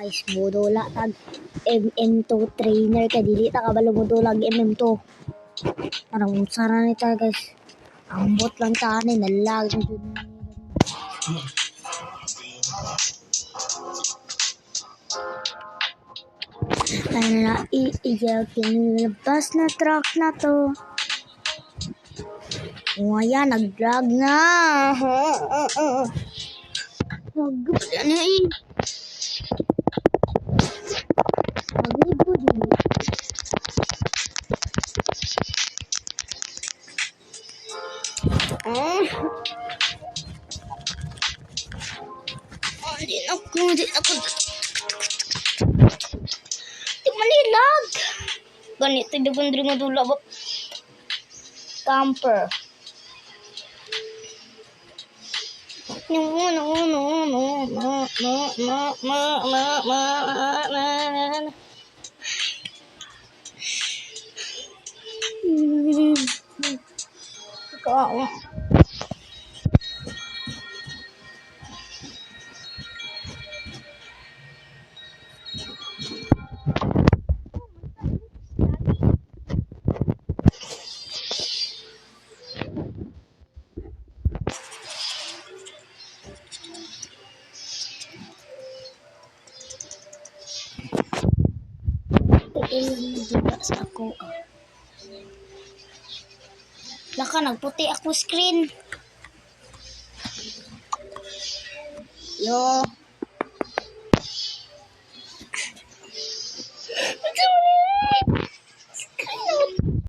Guys, budula tag MM2 trainer ka dili ta kabalo budula MM2. Parang unsara ni ta guys. Ambot lang ta ni nalag jud. Ano iiyaw kinilabas na truck na to. O ayan, nag-drag na. Ano eh. Maglibo din. Di ako. Di manilag. Ganito, di ba nga dula ba? Camper. Ikaw. Diba sa ako laka nagputi ako screen yo